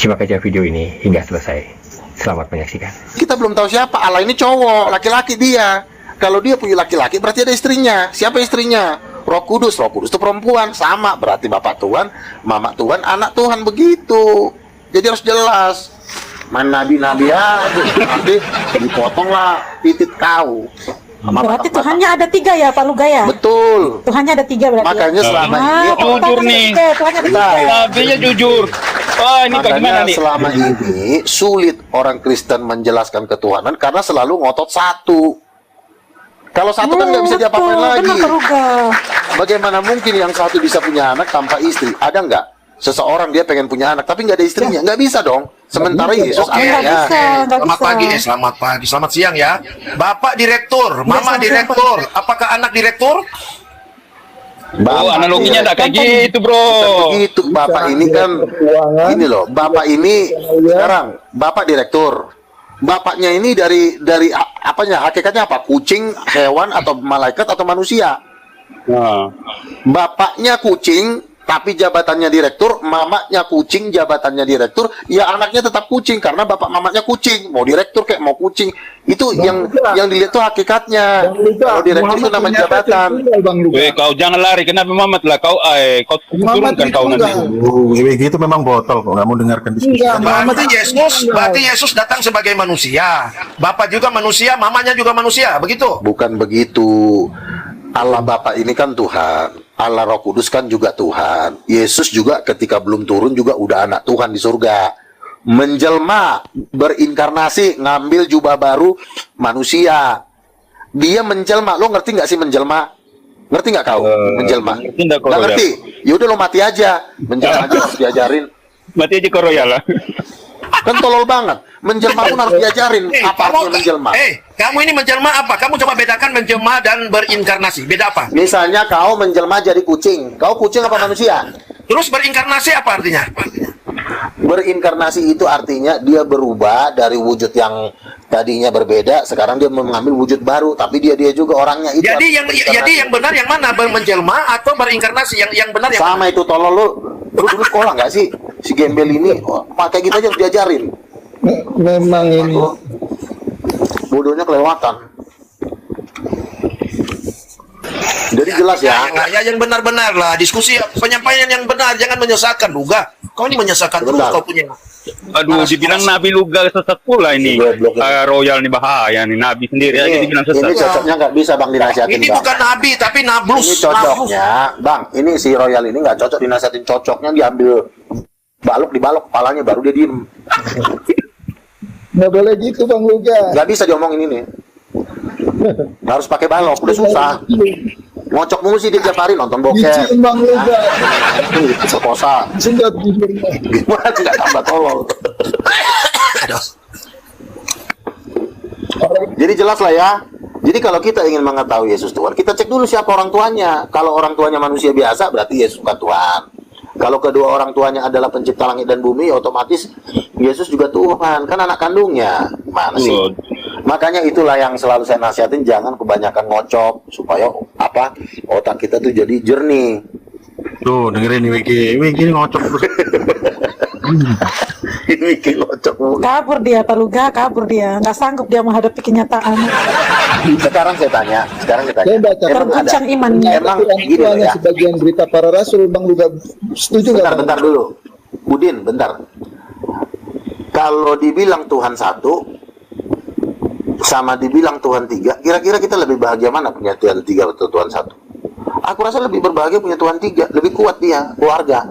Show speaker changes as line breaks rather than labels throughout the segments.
Simak aja video ini hingga selesai. Selamat menyaksikan.
Kita belum tahu siapa. Allah ini cowok, laki-laki dia. Kalau dia punya laki-laki berarti ada istrinya. Siapa istrinya? Roh Kudus. Roh Kudus itu perempuan. Sama, berarti Bapak Tuhan, Mama Tuhan, Anak Tuhan, begitu. Jadi harus jelas. Main nabi-nabi aja, nanti dipotong lah titik kau.
Berarti Tuhannya ada 3 ya Pak Luga ya?
Betul.
Tuhannya ada 3 berarti.
Makanya selama ini
jujur nih.
Tuhannya ada 3.
Nabinya jujur. Oh, ini bagaimana
makanya
nih?
selama ini sulit orang Kristen menjelaskan ketuhanan karena selalu ngotot satu. Kalau satu kan nggak bisa diapa-apain lagi.
Benar, Pak Luga.
Bagaimana mungkin yang satu bisa punya anak tanpa istri? Ada nggak? Seseorang dia pengen punya anak tapi nggak ada istrinya, nggak bisa dong. Sementara Yesus
Oke.
Nggak
adanya.
bisa, nggak
Selamat
bisa.
pagi, selamat pagi, selamat siang ya. Bapak direktur, Mama
selamat siang,
direktur. Apakah anak direktur?
Oh, analoginya enggak kayak gitu, Bro.
Begitu, Bapak ini kan ini loh, Bapak ini sekarang Bapak direktur. Bapaknya ini dari apanya? Hakikatnya apa? Kucing, hewan atau malaikat atau manusia?
Nah,
Bapaknya kucing tapi jabatannya direktur, mamanya kucing jabatannya direktur, ya anaknya tetap kucing karena bapak mamanya kucing. Mau direktur kayak mau kucing. Itu yang dilihat tuh hakikatnya. Kalau direktur itu nama jabatan.
weh, kau jangan lari kenapa Mamat lah kau kau turunkan kau nanti.
Gitu memang botol kok, nggak mau dengarkan diskusi.
Berarti Yesus datang sebagai manusia. Bapak juga manusia, mamanya juga manusia, begitu?
Bukan begitu. Allah Bapa ini kan Tuhan. Allah Roh Kudus kan juga Tuhan. Yesus juga ketika belum turun juga udah anak Tuhan di surga. Menjelma, berinkarnasi, ngambil jubah baru manusia. Dia menjelma. Lo ngerti nggak sih menjelma? Ngerti nggak kau? Menjelma?
ngerti nggak kau,
Nggak
Royal?
ngerti? Yaudah lo mati aja. Menjelma aja harus diajarin.
Mati aja kau Royal lah.
Kan tolol banget. Menjelma pun harus diajarin. Apa artinya menjelma?
Kamu ini menjelma apa? Kamu coba bedakan menjelma dan berinkarnasi. Beda apa?
Misalnya kau menjelma jadi kucing. Kau kucing apa manusia?
Terus berinkarnasi apa artinya?
Berinkarnasi itu artinya dia berubah dari wujud yang tadinya berbeda, sekarang dia mengambil wujud baru, tapi dia juga orangnya itu.
Jadi yang benar yang mana? Menjelma atau berinkarnasi? Yang benar yang
sama itu tolol lu dulu sekolah nggak sih si gembel ini? Pakai gitu aja harus diajarin.
Memang ini
Bodohnya kelewatan. Jadi jelas ya.
yang benar-benar lah, diskusi penyampaian yang benar, jangan menyesatkan. Luga, kau ini menyesatkan terus
Benar.
kau punya.
Aduh, dibilang Nabi Luga sesat pula ini. Royal nih bahaya nih, Nabi sendiri aja dibilang
Ini
sesat.
cocoknya nggak bisa bang dinasihatin
Ini
bang.
bukan nabi tapi nablus.
Ini cocoknya bang. Ini si Royal ini nggak cocok dinasihatin, cocoknya diambil dibalok kepalanya baru dia diem.
nggak boleh gitu Bang Luga.
Nggak bisa diomongin ini. Harus pakai balok, udah susah. Ngocok mulu sih dia tiap hari nonton bokep.
Dicium Bang Luga.
Perkosa.
Sedot bibirnya.
Gimana tidak tambah tolol. Jadi jelas lah ya. Jadi kalau kita ingin mengetahui Yesus Tuhan, kita cek dulu siapa orang tuanya. Kalau orang tuanya manusia biasa, berarti Yesus bukan Tuhan. Kalau kedua orang tuanya adalah pencipta langit dan bumi, ya otomatis Yesus juga Tuhan. Kan anak kandungnya. Mana sih? Makanya itulah yang selalu saya nasihatin, jangan kebanyakan ngocok supaya otak kita tuh jadi jernih.
Tuh dengerin nih Wiki ngocok terus.
Ini Wiki ngocok mulu.
Kabur dia Pak Luga, kabur dia. Nggak sanggup dia menghadapi kenyataan.
Sekarang saya tanya.
Saya baca
Terguncang imannya.
Emang gini loh ya.
sebagian berita para rasul Bang Luga setuju nggak?
Bentar dulu. Udin, bentar. Kalau dibilang Tuhan satu sama dibilang Tuhan tiga, kira-kira kita lebih bahagia mana punya Tuhan tiga atau Tuhan satu? Aku rasa lebih berbahagia punya Tuhan tiga, lebih kuat dia, keluarga.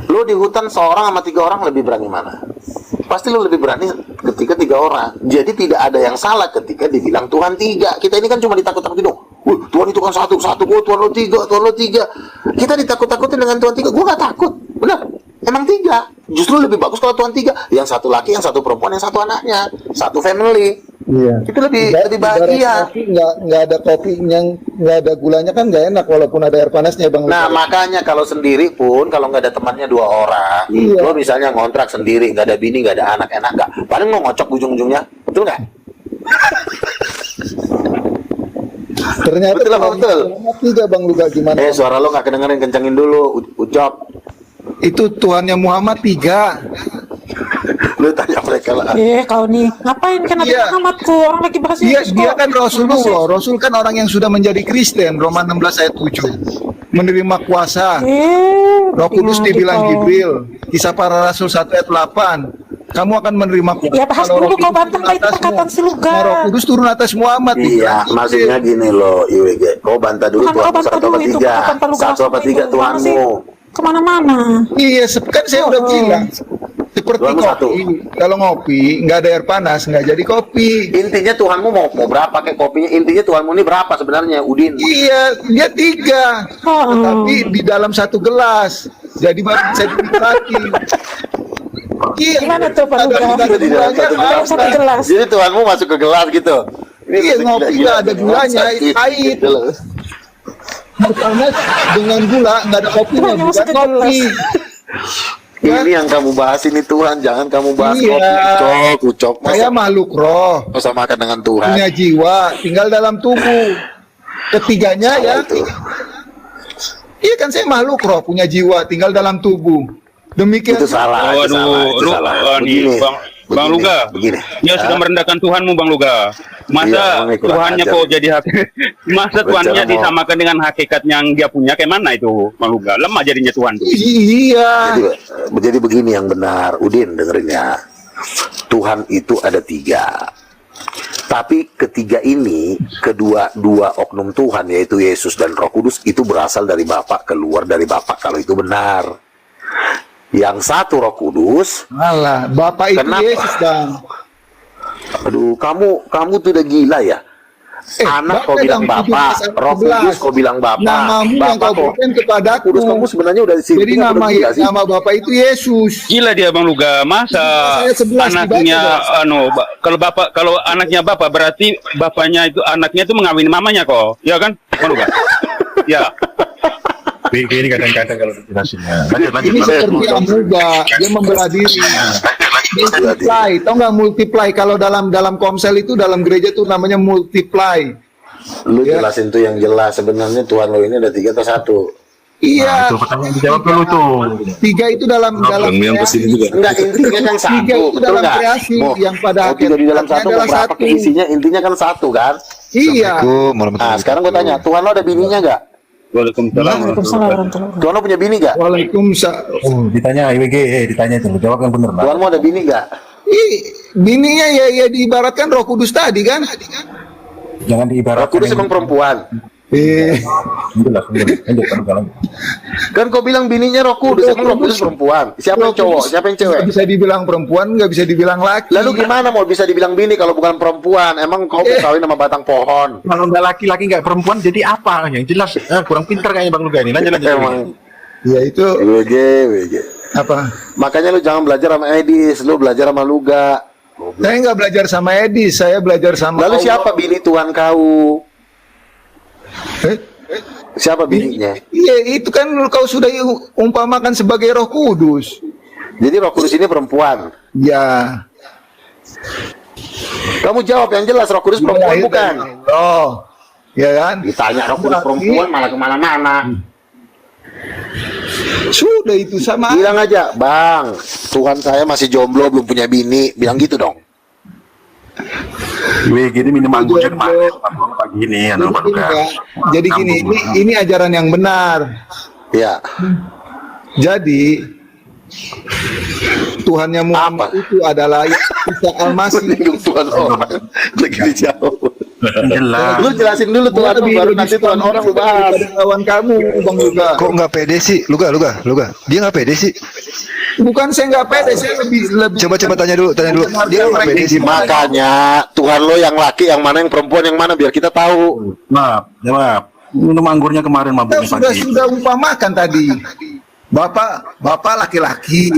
Lo di hutan seorang sama 3 orang lebih berani mana? Pasti lo lebih berani ketika 3 orang. Jadi tidak ada yang salah ketika dibilang Tuhan tiga. Kita ini kan cuma ditakut-takutin dong. Tuhan itu kan satu, Tuhan lo tiga. Kita ditakut-takutin dengan Tuhan tiga. Gue gak takut, benar. Emang 3. Justru lebih bagus kalau Tuhan 3. Yang satu laki, yang satu perempuan, yang satu anaknya, satu family.
Iya.
Itu lebih bahagia.
Nggak ada kopi yang nggak ada gulanya kan nggak enak walaupun ada air panasnya Bang.
Nah makanya kalau sendiri pun kalau nggak ada temannya 2 orang,
Iya.
lo misalnya ngontrak sendiri, nggak ada bini, nggak ada anak, enak nggak? Paling mau ngocok ujung-ujungnya, betul nggak?
Ternyata
Betul apa betul?
tiga Bang Luga gimana?
Suara lo nggak kedengerin, kencengin dulu, ucap.
Itu Tuhannya Muhammad 3.
Lu tanya mereka lah.
Kau nih ngapain kan Nabi
Iya.
Muhammadku, orang lagi bahas
Dia
Yesus
dia
kok.
kan Rasulullah. Rasul kan orang yang sudah menjadi Kristen. Roma 16 ayat 7. Menerima kuasa. Roh Kudus
Nah,
dibilang
gitu.
Jibril. Kisah para Rasul 1 ayat 8. Kamu akan menerima kuasa.
Ya, bahas
kalau
dulu,
Roh
kau
Kudus
bantah
turun
itu
atas
perkataan si Luga.
Nah, Roh Kudus turun atas Muhammad.
Iya,
dibilang Jibril.
maksudnya gini loh, IWG. Kau bantah dulu
Bukan kau
Tuhanmu
bantah
satu
dulu
apa
itu,
tiga?
bukan Luga
Satu apa
itu.
tiga
Mana sih?
Tuhanmu?
Kemana-mana.
Iya, kan saya udah bilang. Seperti
Tuhanmu
kopi.
satu.
Kalau ngopi, nggak ada air panas, nggak jadi kopi.
Intinya Tuhanmu mau berapa kayak kopinya? Intinya Tuhanmu ini berapa sebenarnya, Udin?
Iya, dia 3.
Oh.
Tetapi di dalam 1 gelas. Jadi baru bisa dinikmati. Iya.
Gimana tuh, Pak Luga?
Ada
Di dalam satu
gulanya,
gelas.
Satu gelas.
Jadi Tuhanmu masuk ke gelas gitu.
Iya, ngopi nggak ada gulanya, pahit.
Gitu loh.
Karena dengan gula nggak ada kopinya,
Hanya
bukan
masuk ke
kopi. Ya.
Ini yang kamu bahas ini Tuhan, jangan kamu bahas
Iya.
kopi, ucok.
Saya makhluk roh,
Masa makan dengan Tuhan?
punya jiwa, tinggal dalam tubuh. Ketiganya ya,
Itu.
iya kan saya makhluk roh, punya jiwa, tinggal dalam tubuh. Demikian.
Itu salah.
Oh,
itu salah, itu salah.
nih, Bang Luga.
Begini.
Dia sudah merendahkan Tuhanmu, Bang Luga.
Iya,
Masa
Bang, kurang
Tuhannya
ajar.
kok jadi masa Tuhannya
Bicara mau-
disamakan dengan hakikat yang dia punya, kayak mana itu, Bang Luga? Lemah jadinya Tuhan tuh.
Iya.
Jadi begini yang benar, Udin dengerin ya. Tuhan itu ada 3. Tapi ketiga ini, dua oknum Tuhan yaitu Yesus dan Roh Kudus itu berasal dari Bapa, keluar dari Bapa kalau itu benar. Yang satu Roh Kudus.
Malah, Bapak itu
Kenapa?
Yesus, Bang.
Aduh, kamu tuh udah gila ya. Anak kau
Bapak
bilang
dalam
Bapa,
17
Roh Kudus kau bilang Bapa.
Namamu yang
Bapak
kau berikan kepadaku.
Kudus kamu sebenarnya udah di sini.
Jadi nama Bapak itu Yesus.
Gila dia, Bang Luga. Masa
Saya 11
anaknya
dibaca,
kalau anaknya bapak berarti bapaknya itu anaknya itu mengawini mamanya kok. Ya kan? Bang Luga. Ya.
Ini kadang-kadang kalau dijelasinnya. Lanjut.
Ini seperti amuba, dia membela diri. Multiply, tau nggak multiply? Kalau dalam Komsel itu dalam gereja tuh namanya multiply.
Lu jelasin tuh yang jelas sebenarnya Tuhan lo ini ada 3 atau 1.
Iya,
Itu pertanyaan dijawab dulu tuh.
3 itu dalam kreasi.
Enggak, intinya kan 1,
3 itu
betul
dalam
nggak?
kreasi
Mo,
yang pada
mau tiga di dalam 1
adalah
berapa
satu.
keisinya? Intinya kan 1 kan?
Iya.
Nah, sekarang gue tanya, Tuhan lo ada bininya nggak?
Waalaikumsalam.
Waalaikumsalam warahmatullahi
Tuhan lo punya bini nggak?
Waalaikumsalam.
Oh, ditanya IWG, ditanya itu, jawab yang benar, Pak.
Tuhan lo ada bini nggak?
Bininya ya diibaratkan Roh Kudus tadi kan?
Jangan
Roh
diibaratkan.
Kudus emang perempuan.
Lanjut.
Kan kau bilang bininya Roh Kudus, emang Roh Kudus perempuan. Siapa yang cowok? Siapa yang cewek?
Nggak bisa dibilang perempuan, nggak bisa dibilang laki.
Lalu gimana mau bisa dibilang bini kalau bukan perempuan? Emang kau mau kawin sama batang pohon?
Kalau nggak laki-laki nggak perempuan, jadi apa? Yang jelas kurang pintar kayaknya Bang Luga ini. Lanjut.
Emang
Ya itu
WG.
apa?
Makanya lu jangan belajar sama Edis, lu belajar sama Luga.
Saya nggak belajar sama Edi, saya belajar sama
Lalu
Allah.
siapa bini Tuhan kau?
Eh?
Siapa bininya?
Iya, itu kan kau sudah umpamakan sebagai Roh Kudus.
Jadi Roh Kudus ini perempuan.
Ya.
Kamu jawab yang jelas, Roh Kudus perempuan
Lahir
bukan?
dari Allah. Ya kan?
Ditanya Roh Kudus perempuan malah kemana-mana.
Sudah itu sama.
Bilang aja, Bang, Tuhan saya masih jomblo, belum punya bini. Bilang gitu dong.
IWG ini minum anggurnya kemarin pagi ini,
Jadi
Bang
gini,
Luga.
Kak. Jadi gini, ini ajaran yang benar.
Ya.
Jadi Tuhannya Muhammad
Apa?
itu adalah Isa Al-Masih.
Menyinggung Tuhan orang. Lagi dijawab.
Jelas.
Lu jelasin dulu Tuhan lu, baru nanti Tuhan orang lu bahas.
Daripada lawan kamu, Bang Luga.
Kok nggak pede sih? Luga. Dia nggak pede sih.
Bukan saya nggak pede, saya lebih
Coba tanya dulu. Dia nggak pede sih.
Makanya Tuhan lo yang laki, yang mana yang perempuan, yang mana biar kita tahu.
Maaf. Minum anggurnya kemarin mabuknya
kita
pagi.
sudah umpamakan tadi. Bapak laki-laki,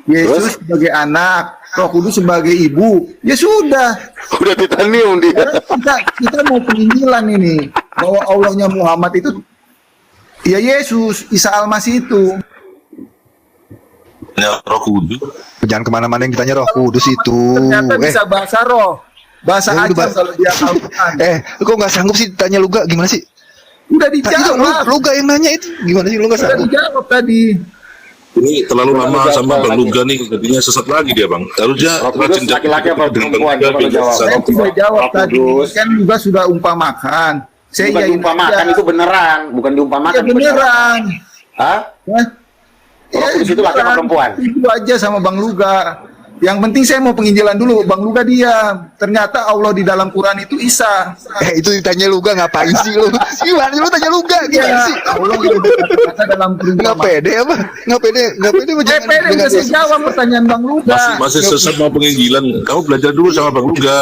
Yesus sebagai anak, Roh Kudus sebagai ibu. Ya sudah.
Udah titanium dia.
Kita mau penginjilan ini bahwa Allahnya Muhammad itu ya Yesus, Isa Al-Masih itu.
Roh Kudus.
Jangan kemana-mana yang ditanya Roh Kudus itu.
Ternyata bisa bahasa roh. Bahasa
Ya,
aja kalau dia Al-Quran.
Lu kok nggak sanggup sih tanya Luga? Gimana sih?
Udah
Tadi
dijawab.
Luga yang nanya itu. Gimana sih lu nggak
Udah
sanggup?
dijawab tadi.
ini terlalu lama sama Bang Luga nih, jadinya sesat lagi dia Bang. Harusnya rajin
laki-laki apa
dengan Bang
perempuan?
Luga
Coba
biar
jawab.
sesat.
Saya sudah jawab tadi, kan juga sudah umpamakan. Saya
Bukan
yakin
diumpamakan,
aja.
itu beneran, bukan
Ya
diumpamakan.
beneran.
Hah?
Hah?
Roh Kudus itu laki apa
beneran.
perempuan?
Itu aja sama Bang Luga. Yang penting saya mau penginjilan dulu. Bang Luga diam. Ternyata Allah di dalam Quran itu Isa.
Itu ditanya Luga ngapain sih lu? Gimana sih lu tanya Luga gimana sih?
Allah yang berkata dalam Quran.
Nggak pede apa? Nggak pede apa
Saya
jangan
pede
dengan
saya jawab pertanyaan Bang Luga.
Masih sesat mau penginjilan. Kamu belajar dulu sama Bang Luga.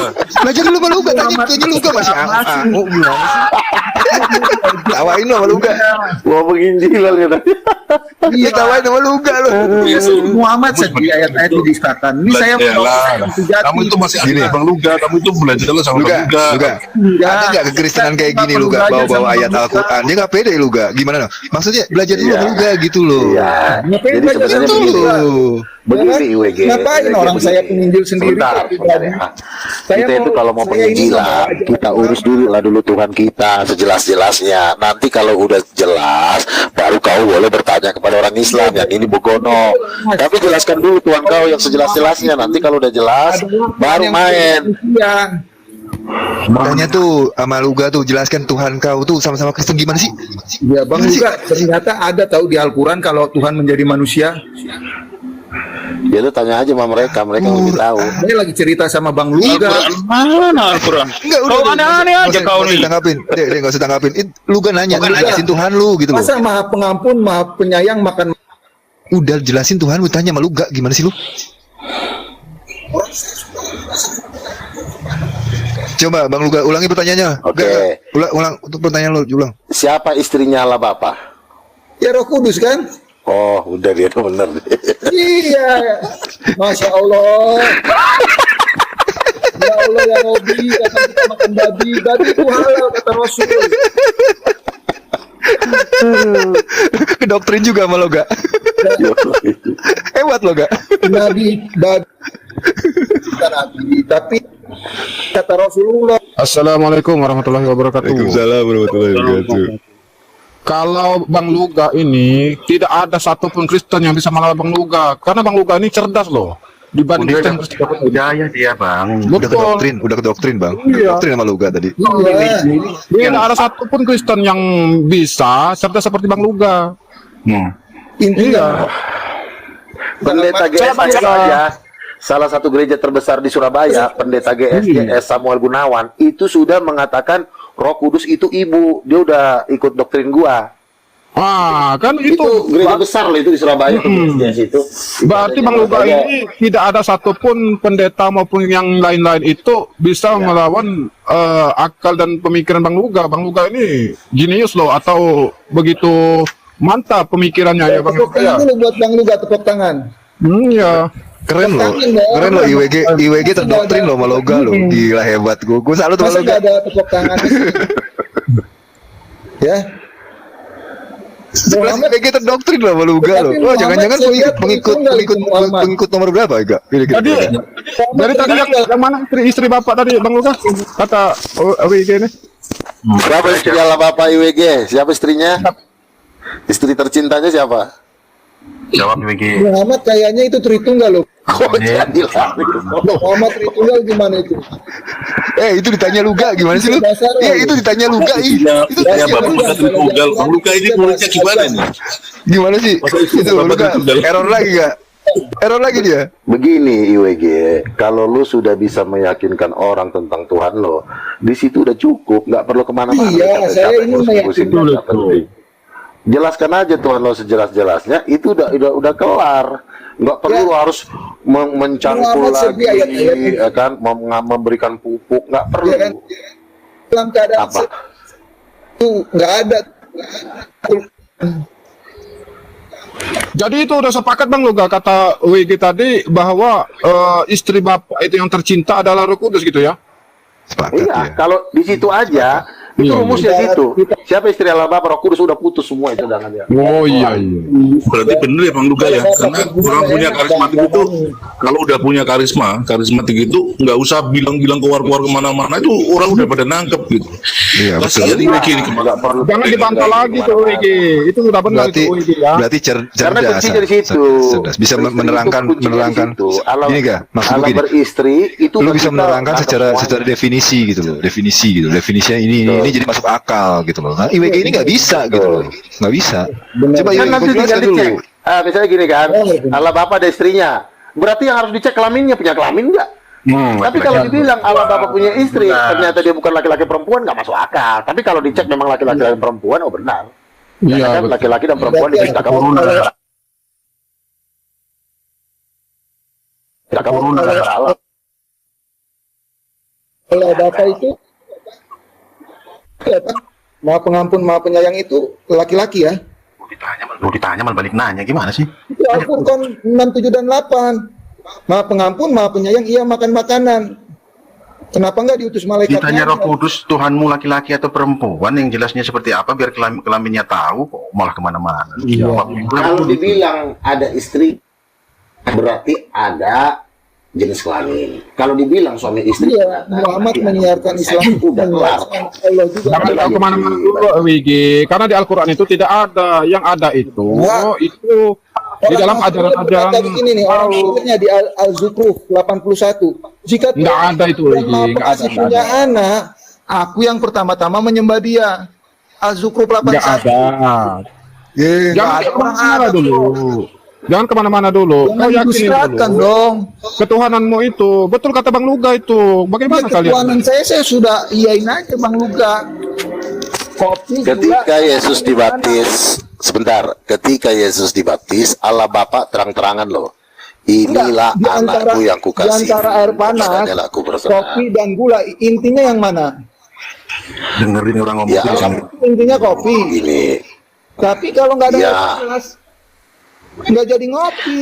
belajar dulu sama Luga, tanya Luga masih angu gimana sih? Tawain lo sama Luga.
Gua penginjilan kata.
Dia tawain sama Luga lo.
Muhammad sedih ayat-ayat itu disertakan. Ini saya
Yalah, kamu itu masih
Gini.
adik Bang Luga. Kamu itu belajar dulu sama
Luga,
Bang Luga.
Luga. Ada nggak kekristenan kayak gini Luga bawa-bawa ayat Al-Quran? Dia nggak pede Luga. Gimana? Maksudnya belajar dulu sama Luga gitu loh.
Iya.
Ngapain
Jadi
belajar
sebenarnya
dulu?
begini IWG.
Ngapain orang saya penginjil sendiri?
Sebentar, sebentar ya.
Saya
Kita itu
mau-
kalau mau
saya ini
penginjilan,
mau
kita urus dulu lah dulu Tuhan kita sejelas-jelasnya. Nanti kalau udah jelas, baru kau boleh bertanya kepada orang Islam yang ini begono. Tapi jelaskan dulu Tuhan kau yang sejelas-jelasnya. Nanti kalau udah jelas, baru main.
Ya,
Tanya tuh sama Luga tuh, jelaskan Tuhan kau tuh sama-sama Kristen gimana sih?
ya Bang juga ternyata ada tahu di Al-Quran kalau Tuhan menjadi manusia.
Ya lu tanya aja sama mereka yang lebih tahu.
Saya lagi cerita sama Bang Luga.
Al-Quran mana Al-Quran?
Enggak,
Kau aneh-aneh aja kau
nggak
nih.
usah tanggapin. Dek, nggak usah tanggapin. Luga nanya, jelasin Tuhan lu gitu loh.
Masa maha pengampun, maha penyayang makan.
Udah jelasin Tuhan lu tanya sama Luga gimana sih lu? Coba Bang Luga ulangi pertanyaannya.
Oke.
Nggak. Ulang untuk pertanyaan lu, ulang.
Siapa istrinya Allah Bapa?
Ya Roh Kudus kan?
Oh, udah dia tuh bener.
Iya. Masya Allah. Ya Allah ya Robi, kata kita makan babi. Babi itu halal kata Rasul.
Doktrin juga sama Luga. Hebat Luga.
Nabi babi. Bukan nabi, tapi kata Rasulullah.
Assalamualaikum warahmatullahi wabarakatuh.
Waalaikumsalam warahmatullahi wabarakatuh.
Kalau Bang Luga ini tidak ada satupun Kristen yang bisa melawan Bang Luga, karena Bang Luga ini cerdas loh dibanding Kristen.
Budaya dia bang.
Udah ke doktrin Bang. Udah ke doktrin sama Luga tadi.
Iya.
Tidak ada satupun Kristen yang bisa cerdas seperti Bang Luga.
Intinya
Pendeta GSGS saja, salah satu gereja terbesar di Surabaya, Pendeta GSGS Samuel Gunawan itu sudah mengatakan Roh Kudus itu ibu. Dia udah ikut doktrin gua.
Ah, kan
Itu
itu
gereja besar loh itu di Surabaya tuh GSGS itu.
berarti Bang Luga ini tidak ada satupun pendeta maupun yang lain-lain itu bisa melawan akal dan pemikiran Bang Luga. Bang Luga ini jenius loh, atau begitu mantap pemikirannya ya Bang
tepuk
Luga.
tangan dulu buat Bang Luga, tepuk tangan.
Ya.
Keren loh.
Tangan dong.
Keren loh IWG terdoktrin loh sama Luga loh. Gila hebat. Gue salut sama
Masa
Luga.
nggak ada tepuk tangan? Ya. Muhammad
IWG terdoktrin loh sama Luga loh.
Tapi
Oh, jangan-jangan
Muhammad saya lihat
pengikut nomor berapa Ega?
Tadi dari tadi yang mana istri bapak tadi Bang Luga kata WG ini?
Siapa istri Allah Bapak IWG? Siapa istrinya? Istri tercintanya siapa?
Jawab IWG.
Muhammad kayaknya itu Tritunggal loh.
Kok jadi lari?
Muhammad Tritunggal gimana itu?
Itu ditanya Luga gimana sih lu?
Dasar,
Iya, itu ditanya Luga Itu
Ya,
ditanya
Bapak Luga Tunggal. Bang Luga ini muridnya gimana nih?
gimana sih? Itu Luga error lagi gak? Error lagi dia.
Begini IWG, kalau lu sudah bisa meyakinkan orang tentang Tuhan lo, di situ udah cukup, nggak perlu kemana-mana.
Iya, saya ini
pusing-pusing,
meyakinkan.
nggak penting. Jelaskan aja Tuhan lo sejelas-jelasnya, itu udah kelar. Nggak perlu
Ya.
lo harus mencangkul
Muhammad
lagi,
sedih ayat-ayat itu.
ya kan, memberikan pupuk, nggak perlu.
Ya kan? Dalam keadaan
Apa?
itu nggak ada.
Jadi itu udah sepakat Bang Luga kata WG tadi bahwa istri bapak itu yang tercinta adalah Roh Kudus gitu ya?
Sepakat
Iya,
ya.
kalau di situ aja, itu
Iya.
rumusnya situ. Siapa istri Allah Bapa, Roh Kudus udah putus semua itu jangan ya.
Oh iya.
Berarti bener ya Bang Luga ya, karena orang punya karismatik itu kalau udah punya karismatik itu nggak usah bilang-bilang keluar-keluar kemana-mana, itu orang udah pada nangkep gitu.
Iya, betul.
Kasihan WG ini
Jangan dibantah lagi tuh WG. Itu sudah benar
Berarti
itu WG ya.
berarti
Karena
cerdas.
kunci dari situ.
Cerdas. Bisa
Istri itu
menerangkan
kuncinya di situ. Allah,
Ini enggak? Maksud
Allah
begini.
beristri itu
Lu
kan
bisa
kita
menerangkan
anggap
secara
semuanya.
definisi gitu loh, definisinya ini jadi masuk akal gitu loh. Nah, IWG ini nggak bisa gitu loh, nggak bisa. Coba
Kan
IWG
nanti tinggal
jelaskan dulu.
dicek. Misalnya gini kan, Allah Bapak ada istrinya. Berarti yang harus dicek kelaminnya, punya kelamin nggak? Tapi kalau dibilang Allah Bapak punya istri, ternyata dia bukan laki-laki perempuan, nggak masuk akal. Tapi kalau dicek memang laki-laki dan perempuan, oh benar.
Iya,
Karena kan
betul.
laki-laki dan perempuan diciptakan Allah. Allah.
Kalau Bapak itu ya, Pak, Maha Pengampun, Maha Penyayang itu laki-laki ya.
Lu ditanya malah balik nanya gimana sih?
Itu Al-Furqan 6, 7 dan 8. Maha Pengampun, Maha Penyayang, ia makan makanan. Kenapa enggak diutus malaikat?
Ditanya Roh Kudus Tuhanmu laki-laki atau perempuan, yang jelasnya seperti apa biar kelaminnya tahu, kok malah kemana-mana.
Kalau dibilang ada istri, berarti ada jenis kelamin. Kalau dibilang suami istri,
Iya, Muhammad menyiarkan Islam
udah kelar.
Allah juga.
Jangan tahu kemana-mana dulu WG, karena di Al-Quran itu tidak ada. Yang ada itu di dalam ajaran-ajaran
Kata begini nih, orang Muslimnya di Al-Zukhruf 81. Jika
nggak ada itu
Tuhan
WG,
Maha
nggak
Pengasih
ada.
punya anak, aku yang pertama-tama menyembah dia. Al-Zukhruf 81.
Nggak ada.
Nggak
Jangan
ada orang
kemana-mana
ada
dulu. Jangan kemana-mana dulu.
Jangan
Kau yakinin
didustakan
dulu.
dong.
Ketuhananmu itu betul kata Bang Luga itu. Bagaimana kalian?
Ketuhanan saya sudah iyain aja Bang Luga. Kopi
Ketika Yesus dibaptis, sebentar, ketika Yesus dibaptis, Allah Bapa terang-terangan loh. Inilah
Di antara-
anakku yang
di
kukasihi.
antara air panas,
Padanya aku berkenan.
kopi dan gula, intinya yang mana?
Dengerin orang ngomong
Ya,
itu sama.
Intinya kopi.
Ini,
Tapi kalau nggak ada
Ya.
air panas, nggak jadi ngopi.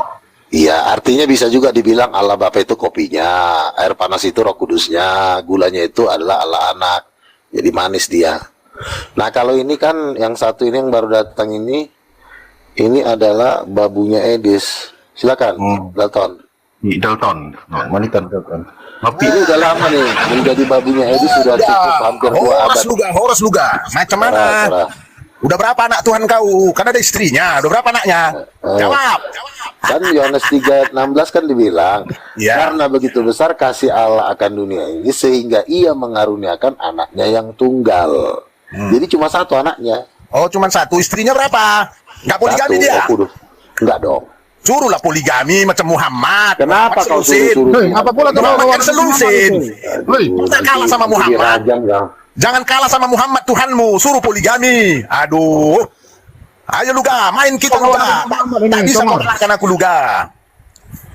iya artinya bisa juga dibilang Allah Bapa itu kopinya, air panas itu Roh Kudusnya, gulanya itu adalah Allah Anak. Jadi manis dia. Nah kalau ini kan yang satu ini yang baru datang ini adalah babunya Edis. Silakan, Dalton.
Dalton, wanita Dalton. Tapi
Ini udah lama nih menjadi babunya Edis, sudah cukup hampir 2 abad.
Horas luga. Macam mana?
Parah.
Udah berapa anak Tuhan kau? Kan ada istrinya. Udah berapa anaknya? Jawab.
Kan Yohanes 3:16 kan dibilang,
Ya.
karena begitu besar kasih Allah akan dunia ini sehingga ia mengaruniakan anaknya yang tunggal. Jadi cuma satu anaknya.
Oh, cuma satu. Istrinya berapa? Nggak poligami
Satu.
dia?
Oh, kudu. Enggak dong.
Suruhlah poligami macam Muhammad.
Kenapa
Muhammad
kau
selusin.
suruh-suruh?
Hei, apa pula kau
Muhammad
bawa
kan selusin.
Hei,
Tak kalah sama
Jadi
Muhammad.
rajang kau.
Jangan kalah sama Muhammad Tuhanmu. Suruh poligami. Aduh. Ayo Luga, main kita Luga. Tak bisa kau kalahkan aku Luga.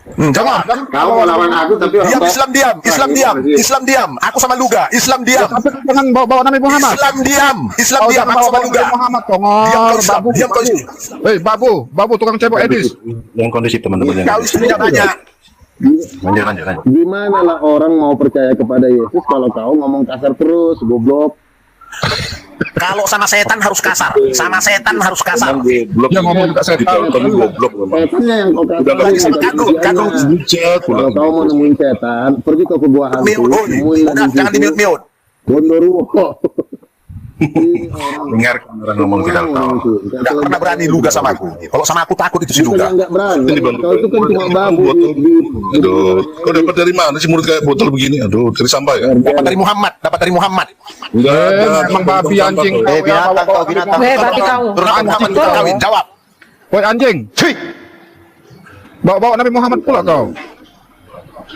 Jawab.
Kau mau lawan aku tapi
Diam, Islam diam, Islam diam, Islam diam. Aku sama Luga, Islam diam.
tapi jangan bawa Nabi Muhammad.
Islam diam, Islam
Oh,
diam.
jangan
Aku sama
bawa
Luga.
Nabi Muhammad,
Diam
Tongor.
kau Islam,
Babu,
diam kau
babu.
Islam.
Hei, babu tukang cebok Edis.
yang kondisi teman-teman yang
Kau istrinya banyak.
lanjut.
gimana lah orang mau percaya kepada Yesus kalau kau ngomong kasar terus, goblok.
Kalau sama setan harus kasar, sama setan harus kasar.
Goblok.
Ya, ngomong juga setan.
Ditonton goblok memang.
Setannya yang kau
Udah
katakan.
nggak bisa
Kadung.
bujat
Kalau
pulang.
kau mau nemuin setan, pergi ke gua hantu, nemuin
Udah, jangan di mute.
Gondoruo.
Dengarkan orang ngomong di Dalton.
Nggak pernah berani Luga sama aku. Kalau sama aku takut itu si Luga.
Enggak berani.
Ini Bang.
Kau itu kan cuma babu
Botol.
di
Aduh, kau dapat dari mana sih mulut kayak botol begini? Aduh, dari sampah ya?
Dapat dari Muhammad, dapat dari Muhammad.
Enggak ada.
Emang babi anjing.
Binatang kau, binatang.
Tapi kau.
Turun ke Muhammad kita kawin. Jawab.
Woi anjing. Bawa Nabi Muhammad pula kau.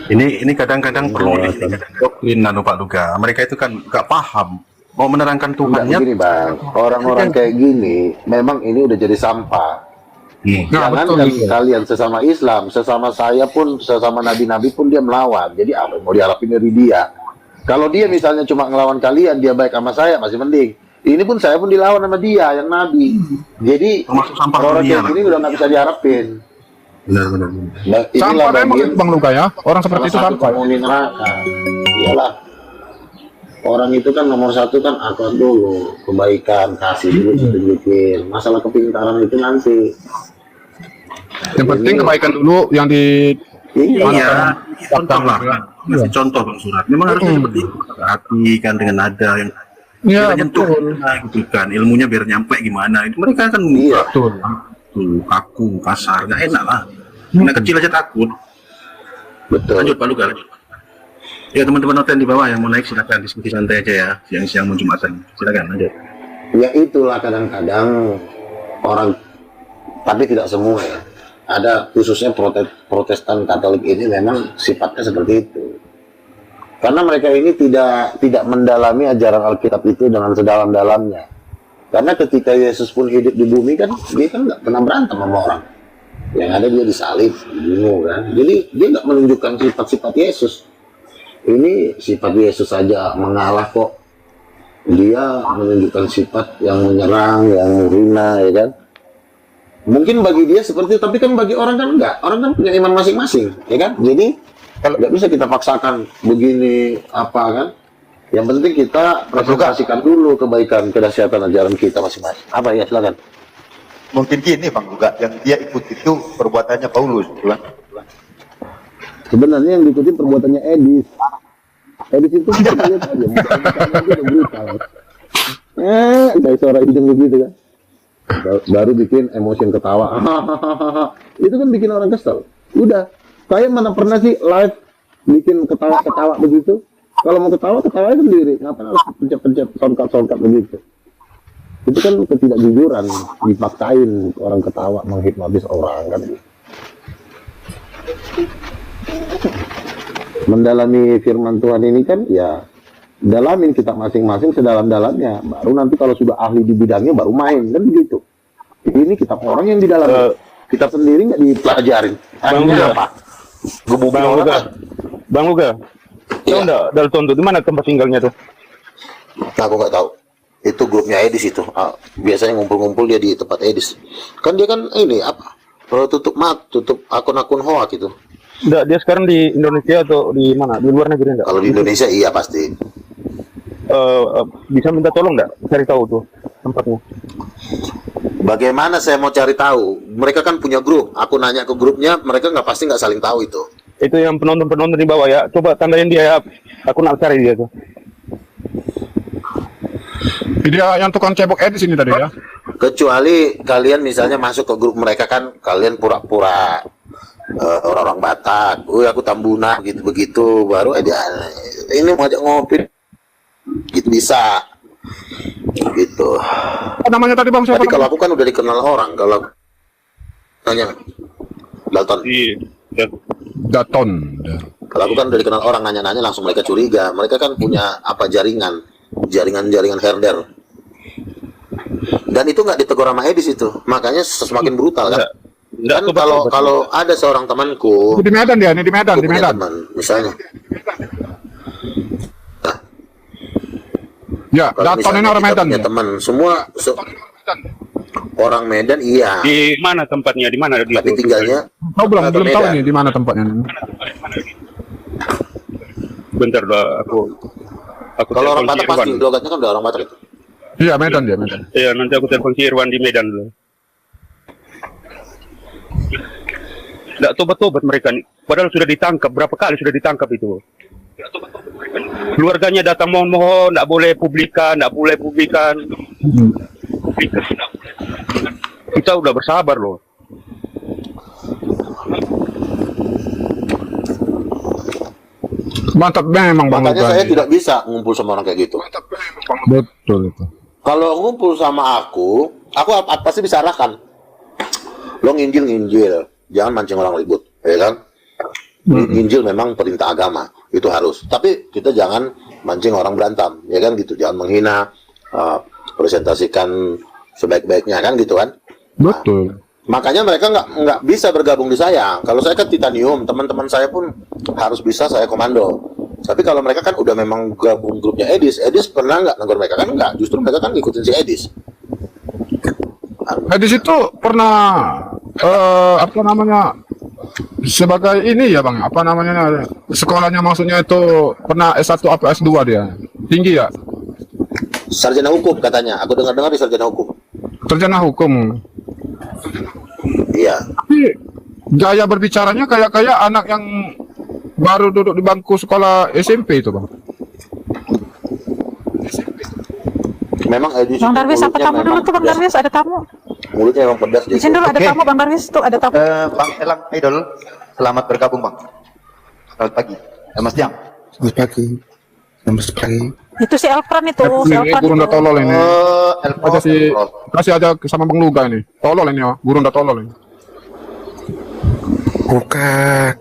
Ini kadang-kadang perlu doktrin nanu Pak Luga. Mereka itu kan nggak paham mau menerangkan
Enggak
Tuhannya.
begini bang, orang-orang kayak gini memang ini udah jadi sampah.
Nah,
Jangan
betul
kan
itu.
kalian sesama Islam, sesama saya pun, sesama nabi-nabi pun dia melawan. Jadi apa yang mau diharapin dari dia? Kalau dia misalnya cuma ngelawan kalian, dia baik sama saya masih mending. Ini pun saya pun dilawan sama dia yang nabi. Jadi
Termasuk sampah
orang
dunia,
kayak gini udah nggak bisa diharapin.
Benar.
Nah,
Sampah memang
bagian
Bang Luga ya. Orang seperti itu
salah satu
sampah.
penghuni neraka. Iyalah. Orang itu kan nomor satu kan akhlak dulu, kebaikan, kasih dulu, tunjukin. Masalah kepintaran itu nanti.
Yang penting kebaikan dulu yang
Iya.
Contoh lah, kasih contoh Bang Surat. Memang harusnya seperti itu. Hati kan dengan nada yang
Iya,
biar nyentuh
betul.
gitu kan. Ilmunya biar nyampe gimana. Itu mereka kan
Iya.
Betul.
kaku, kasar, nggak enak lah. Anak kecil aja takut.
Betul.
Lanjut Pak Luga, lanjut. Ya teman-teman noten di bawah yang mau naik silakan diskusi santai aja ya. Siang-siang mau Jumatan. Silakan lanjut.
Ya itulah kadang-kadang orang, tapi tidak semua ya. Ada khususnya Protestan Katolik ini memang sifatnya seperti itu. Karena mereka ini tidak mendalami ajaran Alkitab itu dengan sedalam-dalamnya. Karena ketika Yesus pun hidup di bumi kan, dia kan nggak pernah berantem sama orang. Yang ada dia disalib, dibunuh kan. Jadi dia nggak menunjukkan sifat-sifat Yesus. Ini sifat Yesus saja mengalah kok. Dia menunjukkan sifat yang menyerang, yang menghina, ya kan. Mungkin bagi dia seperti itu, tapi kan bagi orang kan enggak. Orang kan punya iman masing-masing, ya kan. Jadi kalau nggak bisa kita paksakan begini apa kan. Yang penting kita presentasikan dulu kebaikan, kedahsyatan ajaran kita masing-masing. Apa ya, silakan.
Mungkin gini Bang juga, yang dia ikut itu perbuatannya Paulus.
Sebenarnya yang diikuti perbuatannya Edis. Edis itu kita lihat aja, dia brutal. Kayak suara hidung begitu kan. Baru bikin emosi ketawa. Itu kan bikin orang kesel. Udah, saya mana pernah sih live bikin ketawa-ketawa begitu? Kalau mau ketawa sendiri, ngapain harus pencet-pencet soundcard begitu? Itu kan ketidakjujuran, dipaksain orang ketawa menghipnotis orang kan. Mendalami firman Tuhan ini kan ya dalamin kita masing-masing sedalam-dalamnya. Baru nanti kalau sudah ahli di bidangnya baru main kan begitu. Ini kita orang yang di dalam kita sendiri nggak dipelajarin.
Bang Luga.
Apa?
Bang Luga. Tahu
Iya.
enggak Dalton tuh di mana tempat tinggalnya tuh?
Aku nggak tahu. Itu grupnya Edis itu. Biasanya ngumpul-ngumpul dia di tempat Edis. Kan dia kan ini apa? Tutup akun-akun hoak itu.
Enggak, dia sekarang di Indonesia atau di mana? Di luar negeri enggak?
Kalau di Indonesia iya pasti.
Bisa minta tolong enggak? Cari tahu tuh tempatnya.
Bagaimana saya mau cari tahu? Mereka kan punya grup. Aku nanya ke grupnya, mereka pasti nggak saling tahu itu.
Itu yang penonton di bawah ya. Coba tandain dia ya. Aku nak cari dia tuh.
Dia yang tukang cebok Edis ini tadi ya.
Kecuali kalian misalnya masuk ke grup mereka kan, kalian pura-pura orang-orang Batak. Aku Tambuna begitu baru dia ini mau ajak ngopi. Gitu bisa. Gitu.
Apa namanya tadi Bang?
Tapi kalau aku kan udah dikenal orang. Kalau nanya Dalton.
Iya.
Daton.
Kalau aku kan udah dikenal orang, nanya-nanya langsung mereka curiga. Mereka kan punya apa jaringan herder. Dan itu nggak ditegur sama Edis itu, makanya semakin brutal kan. Dan kalau ada seorang temanku
Di Medan dia, ini di Medan,
aku
di
punya
Medan.
teman, misalnya. Nah,
Ya,
kalau
Daton ini
misalnya
orang
kita
Medan
punya
ya.
teman semua orang Medan iya,
Di mana tempatnya? Di mana dia?
tapi tinggalnya
Tahu belum tahu
Medan.
ini di mana tempatnya.
Bentar doa aku
Kalau orang
telepon si
Batak pasti
Irwan.
logatnya kan udah orang Batak itu.
Iya, Medan dia, Medan.
Iya, nanti aku telepon si Irwan di Medan dulu. Nggak tobat-tobat mereka nih. Padahal sudah ditangkap, berapa kali sudah ditangkap itu. Keluarganya datang mohon-mohon, nggak boleh publikan. Kita udah bersabar loh.
Mantap memang Bang
Makanya
Luga.
saya tidak bisa ngumpul sama orang kayak gitu.
Betul itu.
Kalau ngumpul sama aku pasti bisa arahkan. Lo nginjil, jangan mancing orang ribut, ya kan? Nginjil memang perintah agama, itu harus. Tapi kita jangan mancing orang berantem, ya kan gitu. Jangan menghina, presentasikan sebaik-baiknya kan gitu kan.
Betul.
Makanya mereka nggak bisa bergabung di saya. Kalau saya kan titanium, teman-teman saya pun harus bisa saya komando. Tapi kalau mereka kan udah memang gabung grupnya Edis pernah nggak negur mereka kan nggak? Justru mereka kan ngikutin si Edis.
Edis itu pernah apa namanya sebagai ini ya Bang, apa namanya sekolahnya maksudnya itu pernah S1 apa S2 dia? Tinggi ya?
Sarjana hukum katanya. Aku dengar-dengar di sarjana hukum.
Sarjana hukum.
Iya.
Tapi Gaya berbicaranya kayak anak yang baru duduk di bangku sekolah SMP itu, Bang.
Memang edisi
Bang Darwis, apa
mulutnya
tamu dulu
memang
tuh Bang
pedas.
Darwis? Ada tamu.
Mulutnya memang pedas dia.
Izin dulu, ada
Oke.
tamu Bang Darwis tuh, ada tamu.
Bang Elang Idol, selamat bergabung Bang. Selamat pagi. Selamat siang.
Selamat pagi. Selamat pagi.
Itu si Elfran itu, si
Ini
Elfran
guru udah
itu.
tolol ini.
Elfon.
Aja si kasih aja sama Bang Luga ini. Tolol ini ya, guru udah tolol ini.
Bukan.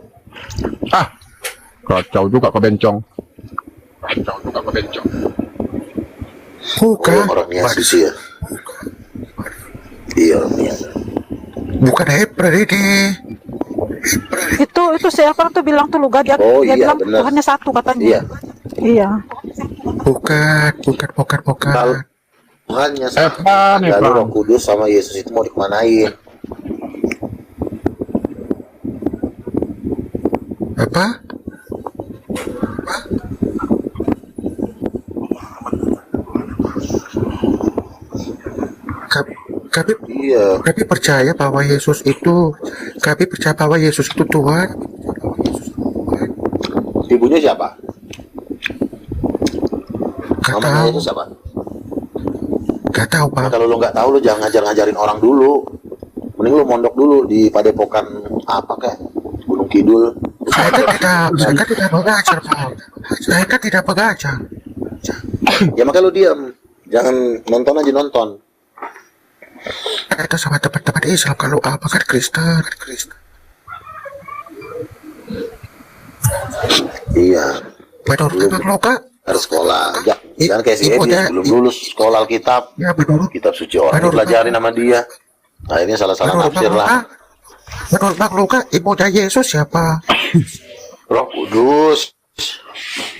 Ah, kacau juga ke bencong.
Bukan.
Orangnya sih ya. Iya orangnya.
Bukan Hebra ini.
Itu si Elfran tuh bilang tuh Luga, dia
Oh,
dia
iya,
bilang
benar.
Tuhannya satu katanya.
Iya.
Iya.
Bukan.
Kalau Tuhannya
Evan,
lalu
Evan.
Roh Kudus sama Yesus itu mau dikemanain?
Apa? Kami
Iya.
percaya bahwa Yesus itu Tuhan.
Ibunya siapa?
Gak
Mamanya
tahu,
itu siapa?
gak tahu
Nah,
Bang.
kalau lo nggak tahu lo jangan ngajarin orang dulu. Mending lo mondok dulu di padepokan apa kayak Gunung Kidul.
Saya kan tidak mengajar Bang. Saya kan tidak mengajar.
Ya makanya lo diam. Jangan nonton aja nonton.
Itu sama teman-teman Islam kalau apa kan Kristen.
Iya.
Menurut Bang Loka,
Harus sekolah. Ya, jangan kayak si
ibunya-
Edi belum lulus sekolah Alkitab.
ya menurut
Kitab suci orang
Menurut-
dipelajarin sama dia. Akhirnya salah-salah
menurut
nafsir
Bang Loka,
lah.
menurut Bang Loka, ibunya Yesus siapa?
Roh Kudus.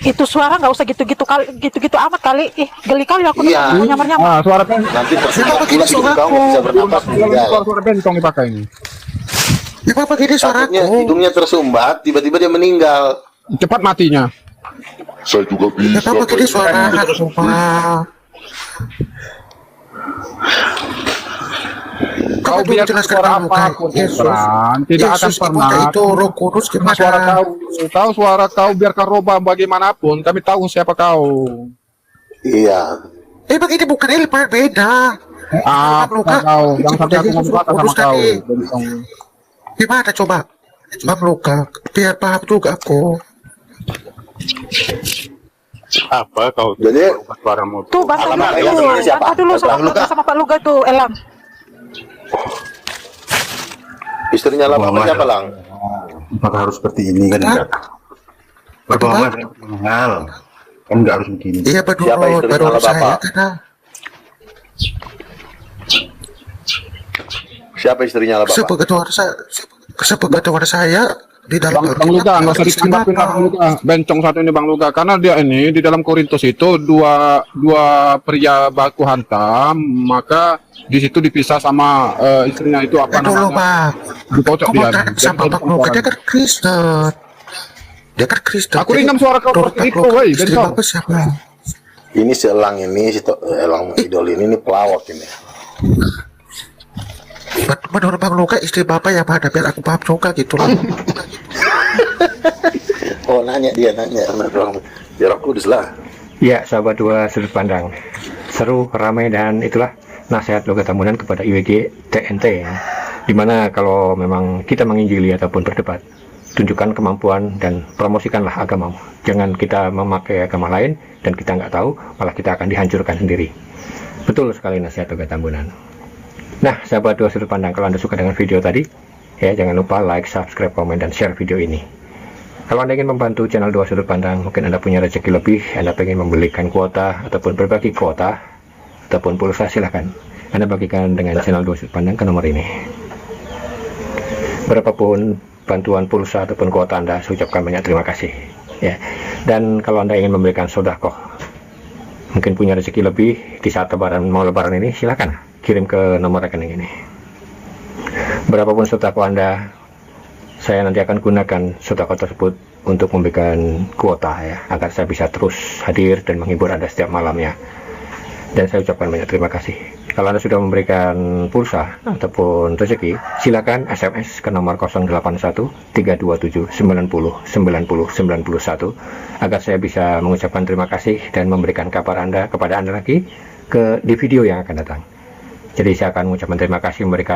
Itu suara nggak usah gitu-gitu amat kali. Ih, geli kali aku
Iya.
dengar nyamar-nyamar.
Ah, suara bencong.
Nanti percuma pula hidup kau nggak bisa bernapas meninggal.
Suara bencong dipakai ini.
Ya Bapak gini
Takutnya
suaraku.
hidungnya tersumbat, tiba-tiba dia meninggal.
Cepat matinya.
Saya juga
Ya
bisa.
Bapak gini suaraku Pak.
Kau
Kau
biar
jelaskan
suara
dulu kan
apapun,
Yesus.
Evan, tidak akan
Yesus
pernah.
ibunya itu Roh Kudus
Cuma suara
gimana?
kau, suara kau biarkan roba bagaimanapun, kami tahu siapa kau.
Iya.
Ini bukan Elpan, beda.
Ah,
Bang Luka,
kau, jangan sampai aku
Yesus
ngomong
Roh
kata sama
Kudus
kau.
tadi.
Bencong.
Gimana coba? Bang Luka, biar paham juga aku.
Apa kau?
Jadi
Suaramu.
Tuh bantah
Alamak,
dulu,
yang sebenarnya siapa?
bantah dulu
Bang Luka.
sama Pak Luga tuh, Elang.
istrinya lama
Muhammad.
siapa lang?
Maka harus seperti ini kan enggak? Bapak Muhammad mahal. Kan enggak harus begini.
Iya
Siapa
menurut
istrinya
menurut
Bapak?
saya karena
Siapa istrinya lah bapak?
sepengetahuan saya di dalam
Bang Luga, nggak usah ditanggapin lah, Bang Luga. Bencong satu ini Bang Luga, karena dia ini di dalam Korintus itu dua pria baku hantam, maka di situ dipisah sama istrinya itu apa
dulu
namanya?
Pak.
Dikocok
Kamu
dia.
tanya sama Bang Luka, dia kan Kristen. Dia kan Kristen.
Aku ringam suara kau
Menurut
seperti
Bang
itu,
Luka,
woi,
istri
Bencong.
Bapak siapa?
Ini si Elang ini, Elang Idol ini pelawak ini.
Menurut Bang Luka, istri Bapak yang mana? Biar aku paham juga gitu loh.
Oh nanya dia nanya. Ya Roh Kudus lah.
Ya, sahabat dua sudut pandang. Seru, ramai, dan itulah nasihat Loga Tambunan kepada IWG TNT. Dimana kalau memang kita menginjili ataupun berdebat, tunjukkan kemampuan dan promosikanlah agamamu. Jangan kita memakai agama lain dan kita nggak tahu, malah kita akan dihancurkan sendiri. Betul sekali nasihat Loga Tambunan. Nah, sahabat dua sudut pandang, kalau Anda suka dengan video tadi, ya jangan lupa like, subscribe, komen, dan share video ini. Kalau Anda ingin membantu channel Dua Sudut Pandang, mungkin Anda punya rezeki lebih, Anda pengen membelikan kuota, ataupun berbagi kuota, ataupun pulsa, silahkan Anda bagikan dengan channel Dua Sudut Pandang ke nomor ini. Berapapun bantuan pulsa ataupun kuota Anda, saya ucapkan banyak terima kasih. Ya. Dan kalau Anda ingin memberikan sedekah, mungkin punya rezeki lebih di saat mau lebaran ini, silahkan kirim ke nomor rekening ini. Berapapun sedekah Anda, saya nanti akan gunakan sedekah tersebut untuk memberikan kuota ya, agar saya bisa terus hadir dan menghibur Anda setiap malamnya. Dan saya ucapkan banyak terima kasih. Kalau Anda sudah memberikan pulsa ataupun rezeki, silakan SMS ke nomor 081 327 90 90 91 agar saya bisa mengucapkan terima kasih dan memberikan kabar Anda kepada Anda lagi di video yang akan datang. Jadi saya akan mengucapkan terima kasih memberikan